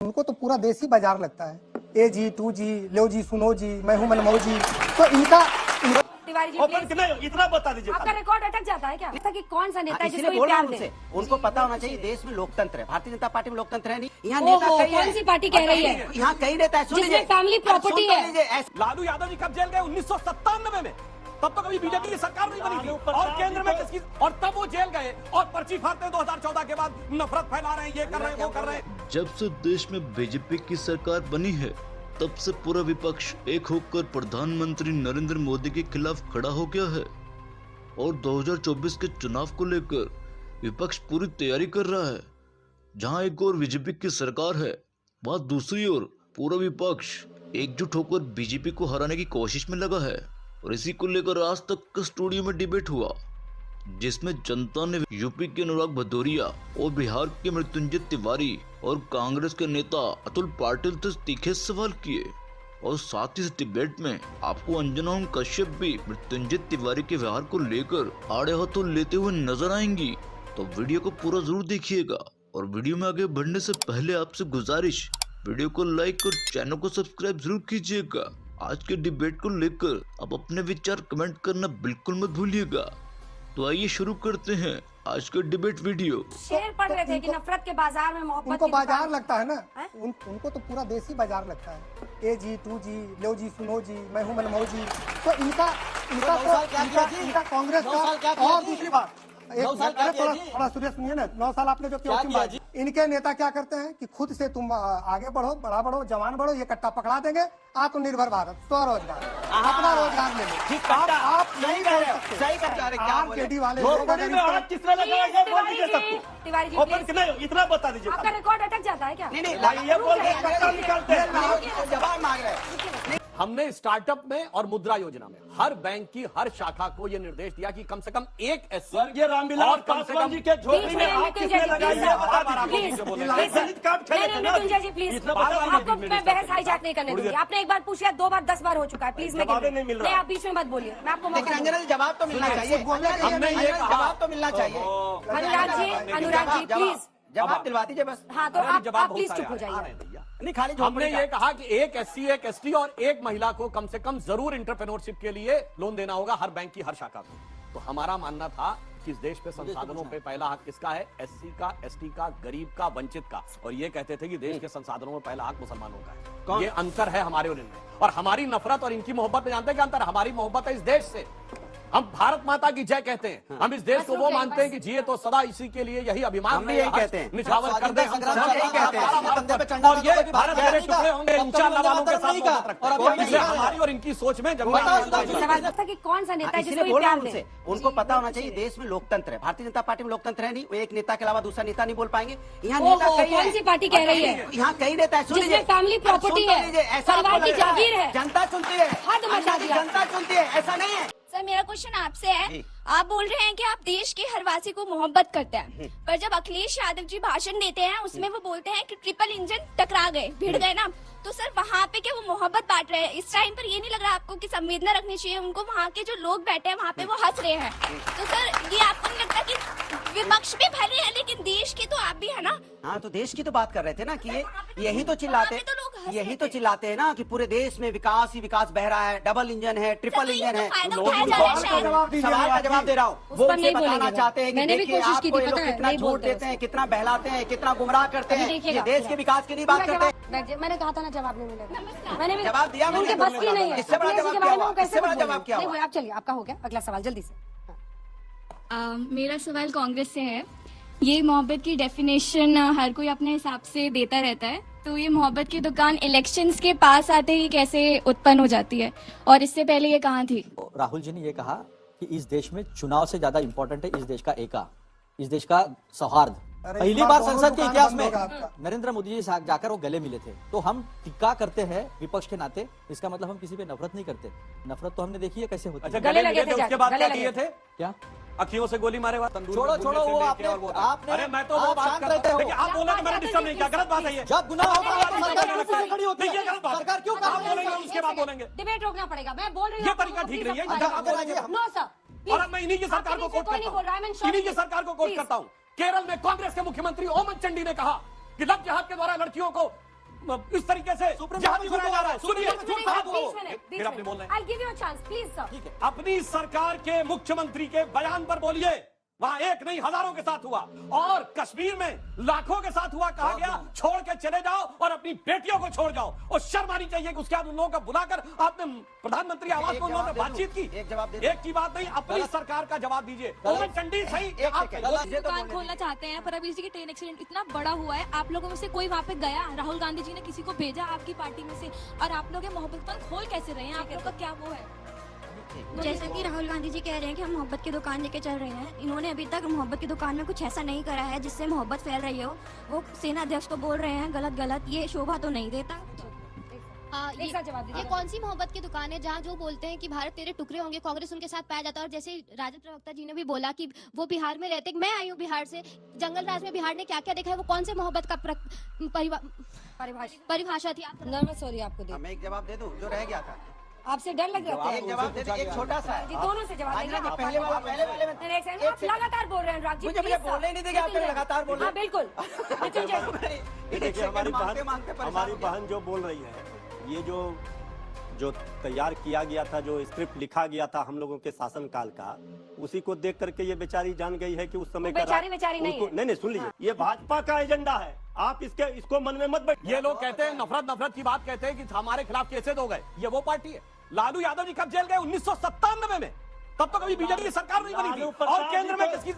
उनको तो पूरा देसी बाजार लगता है। ए जी, टू जी, लो जी, सुनो जी, मैं हूँ मनमोह जी। तो इनका तिवारी जी नहीं, इतना बता दीजिए। आपका रिकॉर्ड अटक जाता है क्या कि कौन सा नेता है जिसको ये बोल रहा प्यार हूं दे? उनसे, उनको पता होना चाहिए देश में लोकतंत्र है। भारतीय जनता पार्टी में लोकतंत्र है नहीं। यहाँ ओहो, नेता कई कौन सी पार्टी कह रही है? यहाँ कई नेता है। सुन जिसमें लीजिए, फैमिली प्रॉपर्टी है। सुन लीजिए, लालू यादव जी कब जेल गए? 1997 में। तब तो कभी बीजेपी की सरकार नहीं बनी थी और केंद्र में किसकी, और तब वो जेल गए और पर्ची फाड़ते हैं 2014 के बाद, नफरत फैला रहे हैं, ये कर रहे हैं, वो कर रहे हैं। जब से देश में बीजेपी की सरकार बनी है तब से पूरा विपक्ष एक होकर प्रधानमंत्री नरेंद्र मोदी के खिलाफ खड़ा हो गया है और 2024 के चुनाव को लेकर विपक्ष पूरी तैयारी कर रहा है। जहां एक ओर बीजेपी की सरकार है, वहां दूसरी ओर पूरा विपक्ष एकजुट होकर बीजेपी को हराने की कोशिश में लगा है। और इसी को लेकर आज तक स्टूडियो में डिबेट हुआ, जिसमें जनता ने यूपी के अनुराग भदौरिया और बिहार के मृत्युंजय तिवारी और कांग्रेस के नेता अतुल पाटिल से तीखे सवाल किए। और साथ ही इस डिबेट में आपको अंजना कश्यप भी मृत्युंजय तिवारी के व्यवहार को लेकर आड़े हाथों लेते हुए नजर आएंगी। तो वीडियो को पूरा जरूर देखिएगा। और वीडियो में आगे बढ़ने से पहले आपसे गुजारिश, वीडियो को लाइक और चैनल को सब्सक्राइब जरूर कीजिएगा। आज के डिबेट को लेकर आप अपने विचार कमेंट करना बिल्कुल मत भूलिएगा। तो आइए शुरू करते हैं आज का डिबेट वीडियो। शेर पढ़ रहे थे कि नफरत के बाजार में मोहब्बत उनको की बाजार दुकान- लगता है ना। उनको तो पूरा देसी बाजार लगता है। ए जी, टू जी, लो जी, सुनो जी, मैं हूँ मनमोह जी। तो इनका कांग्रेस का। और दूसरी बात, थोड़ा सूर्य सुनिए ना, 9 साल आपने जो किया, इनके नेता क्या करते हैं कि खुद से तुम आगे बढ़ो, बड़ा बढ़ो, जवान बढ़ो, ये कट्टा पकड़ा देंगे, आत्मनिर्भर भारत, स्वरोजगार, अपना रोजगार ले लो। आप नहीं बोल सकते। सही कह रहे हैं, क्या बोले? आरजेडी वाले झोपड़ी में हाथ किसने लगाया ये बोल दीजिए सबको। तिवारी जी ओपन प्लीज, नहीं, इतना बता दीजिए। आपका रिकॉर्ड अटक जाता है क्या? नहीं, भाई ये बोल रहे हैं, कट्टा निकालते हैं। जवाब मांग रहे हैं। हमने स्टार्टअप में और मुद्रा योजना में हर बैंक की हर शाखा को यह निर्देश दिया कि कम से कम एक एससी स्वर्गीय रामविलास पासवान जी के झोपड़ी में हाथ किसने लगाया ये बता दीजिए। दलित काम खेले थे ना। मृत्युंजय जी प्लीज, इतना बता दीजिए। आपको मैं बहस हाईजैक नहीं करने दूंगी। आपने एक बार पूछ लिया, 2 बार 10 बार हो चुका है। प्लीज जवाब नहीं मिल रहा। नहीं, आप बीच में मत बोलिए, मैं आपको लेकिन मौका अंजना जी जवाब तो मिलना चाहिए। हमने ये कहा- जवाब तो मिलना चाहिए। अनुराग जी प्लीज। जवाब दिलवा दीजिए बस। हाँ, तो आप प्लीज चुप हो जाइए। नहीं, खाली हमने झोपड़ी ये कहा कि एक एससी, एक एसटी और एक महिला को कम से कम जरूर एंटरप्रेन्योरशिप के लिए लोन देना होगा हर बैंक की हर शाखा को। तो हमारा मानना था कि इस देश पे संसाधनों पे पहला हक किसका है? एससी का, एसटी का, गरीब का, वंचित का। और ये कहते थे कि देश के संसाधनों में पहला हक मुसलमानों का है। ये अंतर है हमारे और इनमें। और हमारी नफरत और इनकी मोहब्बत में जानते हैं क्या अंतर? हमारी मोहब्बत है इस देश से। हम भारत माता की जय कहते हैं। हम इस देश को वो मानते हैं कि जिए तो सदा इसी के लिए, यही अभिमान हम भी यही कहते हैं। निछावर कर दे, हम संग्राम में यही कहते हैं। और ये भारत मेरे टुकड़े होंगे इंशाअल्लाह वालों के साथ मोहब्बत रखते हैं। इसलिए हमारी और इनकी सोच में सवाल था कि कौन सा नेता है जिसको इसलिए ये बोल रहा प्यार हूं दे? उनसे, उनको पता होना चाहिए देश में लोकतंत्र है। भारतीय जनता पार्टी में लोकतंत्र है नहीं। वो एक नेता के अलावा दूसरा नेता नहीं बोल पाएंगे। यहाँ नेता ओहो, कई कौन हैं। सी पार्टी कह रही है? यहाँ कई नेता है। सुन जिसमें लीजिए, फैमिली प्रॉपर्टी सुन है, लीजिए, ऐसा परिवार की बोला जा रहा जागीर है। जनता चुनती है। हद मचा दिया। जनता चुनती है, ऐसा नहीं है। सर मेरा क्वेश्चन आपसे है, आप बोल रहे हैं कि आप देश के हर वासी को मोहब्बत करते हैं, पर जब अखिलेश यादव जी भाषण देते हैं उसमें वो बोलते हैं कि ट्रिपल इंजन टकरा गए, भिड़ गए ना, तो सर वहाँ पे क्या वो मोहब्बत बांट रहे हैं? इस टाइम पर ये नहीं लग रहा आपको कि संवेदना रखनी चाहिए उनको? वहाँ के जो लोग बैठे हैं वहाँ पे वो हंस रहे हैं, तो सर ये आपको नहीं लगता कि विपक्ष भी भले है लेकिन देश के तो आप भी है ना? हाँ, तो देश की तो बात कर रहे थे ना कि यही तो चिल्लाते वहाँ पे तो लोग हंस यही रहे तो थे। चिल्लाते हैं ना कि पूरे देश में विकास ही विकास बह रहा है, डबल इंजन है, ट्रिपल तो ये इंजन तो है। फायदा लोग उठाया जा रहा है शायद। सवाल का जवाब दे रहा हूँ। उस वो पर उनसे नहीं बताना बोलेंगे। चाहते हैं कि मैंने भी देखिए कोशिश की आपको थी, ये लोग पता है, कितना नहीं झूठ बोलते देते हैं, उसको। कितना बहलाते हैं, कितना गुमराह करते अभी हैं। देखिएगा, ये देश के विकास की नहीं बात करते। मैंने कहा था ना जवाब नहीं मिलेगा। मैंने भी जवाब दिया उनके मैंने। बस की नहीं है। इससे बड़ा अखिलेश जी जवाब के क्या बारे में हुआ? वो कैसे इससे बड़ा कुछ जवाब क्या बोलेंगे? हुआ? नहीं, आप चलिए, आपका हो गया, अगला सवाल जल्दी से। मेरा सवाल कांग्रेस से है। ये मोहब्बत की डेफिनेशन हर कोई अपने हिसाब से देता रहता है, तो ये मोहब्बत की दुकान इलेक्शंस के पास आते ही कैसे उत्पन्न हो जाती है, और इससे पहले ये कहाँ थी? राहुल जी ने ये कहा कि इस देश में चुनाव से ज्यादा इंपॉर्टेंट है इस देश का एका, इस देश का सौहार्द। पहली बार संसद के इतिहास में नरेंद्र मोदी जी से जाकर वो गले मिले थे। तो हम टीका करते हैं विपक्ष के नाते, इसका मतलब हम किसी पे नफरत नहीं करते। नफरत तो हमने देखी है कैसे होती अच्छा, है। गले लगे थे, उसके बाद क्या किए थे? क्या अखियों से गोली मारे बाद तंदूर छोड़ो में छोड़ो, भूनने वो से आपने लेके और आपने अरे मैं तो वो आप बात शांत करता रहते हूं। हो। देखिए, आप बोले तो मैंने डिस्टर्ब नहीं किया, गलत बात है ये। जब गुनाह होगा तो सरकार क्यों सामने खड़ी होती नहीं, ये है? गलत बात है। सरकार क्यों आप बोलेंगे उसके बाद बोलेंगे। डिबेट रोकना पड़ेगा, मैं बोल रही हूँ। ये तरीका ठीक नहीं है। नो सर, और अब मैं इन्हीं की सरकार को कोट करता हूँ, इन्हीं की सरकार को कोट करता हूँ। केरल में कांग्रेस के मुख्यमंत्री ओमन चंडी ने कहा कि लव जिहाद के द्वारा लड़कियों को इस तरीके से जहादी बनाया जा रहा है। सुनिए, झूठ कहा हुआ वो। फिर आपने बोलना है। I'll give you a chance, please, sir. अपनी सरकार के मुख्यमंत्री के बयान पर बोलिए। वहां एक नहीं हजारों के साथ हुआ, और कश्मीर में लाखों के साथ हुआ। कहा गया छोड़ के चले जाओ और अपनी बेटियों को छोड़ जाओ। और शर्म आनी चाहिए कि उसके बाद उन लोगों को बुलाकर आपने प्रधानमंत्री आवास में उन्होंने बातचीत की। एक की बात नहीं, अपनी सरकार का जवाब दीजिए। चंडी सही दुकान खोलना चाहते हैं, पर अभी इसी की ट्रेन एक्सीडेंट इतना बड़ा हुआ है। आप लोगों में से कोई वहाँ पे गया? राहुल गांधी जी ने किसी को भेजा आपकी पार्टी में से? और आप लोग ये मोहब्बत दुकान खोल कैसे रहे हैं? आप लोग का क्या वो है? जैसा कि राहुल गांधी जी कह रहे हैं कि हम मोहब्बत की दुकान लेके चल रहे हैं, इन्होंने अभी तक मोहब्बत की दुकान में कुछ ऐसा नहीं करा है जिससे मोहब्बत फैल रही हो। वो सेना अध्यक्ष को बोल रहे हैं गलत गलत, ये शोभा तो नहीं देता। एक साथ जवाब दीजिए। ये कौन सी मोहब्बत की दुकान है जहाँ जो बोलते हैं कि भारत तेरे टुकड़े होंगे, कांग्रेस उनके साथ पाया जाता है। और जैसे राजद प्रवक्ता जी ने भी बोला कि वो बिहार में रहते, मैं आई हूँ बिहार से, जंगल राज में बिहार ने क्या क्या देखा है, वो कौन से मोहब्बत का परिभाषा थी? मैं सॉरी आपको मैं एक जवाब दे दूं जो रह गया था। आपसे डर लग रहा है? एक जवाब दे दे, एक छोटा सा है। जी, दोनों से जवाब देंगे। पहले वाले में नहीं, आप लगातार बोल रहे हैं अनुराग जी। मुझे बोलने ही नहीं देंगे, आप लगातार बोल रहे हैं। बिल्कुल। देखिए, हमारी बहन जो बोल रही है, ये जो तैयार किया गया था, जो स्क्रिप्ट लिखा गया था हम लोगों के शासनकाल का, उसी को देख करके ये बेचारी जान गई है कि उस समय बेचारी नहीं, सुन लीजिए, ये भाजपा का एजेंडा है। आप इसको मन में मत बैठिए। ये लोग कहते हैं नफरत की बात कहते हैं कि हमारे खिलाफ केसेस हो गए। ये वो पार्टी है। लालू यादव जी कब जेल गए? 1997 में। तब तो कभी बीजेपी की सरकार नहीं बनी थी। और केंद्र में किसकी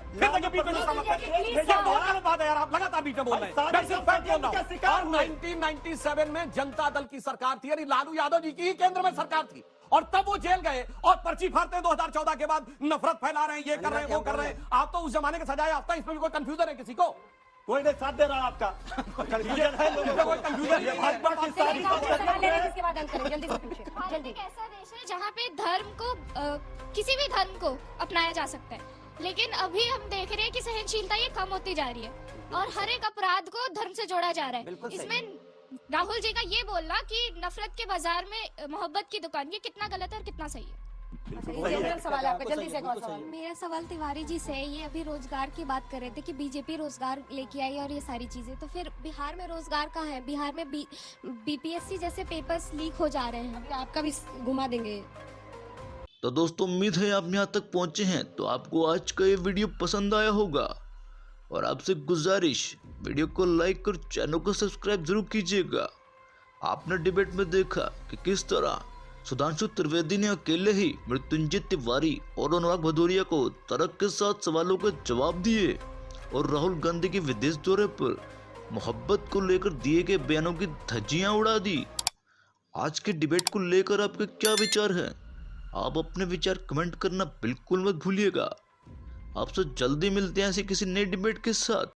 बात है यार, आप लगातार बीच में बोल रहे हैं। और 1997 में जनता दल की सरकार थी, यानी लालू यादव जी की ही केंद्र में सरकार थी। और तब वो जेल गए और पर्ची फाड़ते हैं 2014 के बाद, नफरत फैला रहे हैं, ये कर रहे हैं, वो कर रहे हैं। आप तो उस जमाने के सजाए याफ्ता, इसमें भी कोई कंफ्यूजन है किसी को? कोई नहीं साथ दे रहा है आपका। कंफ्यूजन है लोगों को, कंफ्यूजन है। भाजपा की सारी जल्दी से पूछिए, जल्दी। एक ऐसा देश है जहाँ पे धर्म को किसी भी धर्म को अपनाया जा सकता है, लेकिन अभी हम देख रहे हैं कि सहनशीलता ये कम होती जा रही है और हर एक अपराध को धर्म से जोड़ा जा रहा है। इसमें राहुल जी का ये बोलना कि नफरत के बाजार में मोहब्बत की दुकान, ये कितना गलत है और कितना सही है? सवाल है आपका, जल्दी से एक और सवाल। मेरा सवाल तिवारी जी से है। ये अभी रोजगार की बात कर रहे थे कि बीजेपी रोजगार लेके आई और ये सारी चीजें, तो फिर बिहार में रोजगार कहाँ है? बिहार में बीपीएससी जैसे पेपर्स लीक हो जा रहे हैं। आपका भी घुमा देंगे। तो दोस्तों, उम्मीद है आप यहाँ तक पहुँचे हैं तो आपको आज का ये वीडियो पसंद आया होगा। और आपसे गुजारिश, वीडियो को लाइक और चैनल को सब्सक्राइब जरूर कीजिएगा। आपने डिबेट में देखा कि किस तरह सुधांशु त्रिवेदी ने अकेले ही मृत्युंजय तिवारी और अनुराग भदौरिया को तर्क के साथ सवालों के जवाब दिए, और राहुल गांधी के विदेश दौरे पर मोहब्बत को लेकर दिए गए बयानों की धज्जियां उड़ा दी। आज के डिबेट को लेकर आपके क्या विचार हैं? आप अपने विचार कमेंट करना बिल्कुल मत भूलिएगा। आपसे जल्दी मिलते हैं ऐसे किसी नए डिबेट के साथ।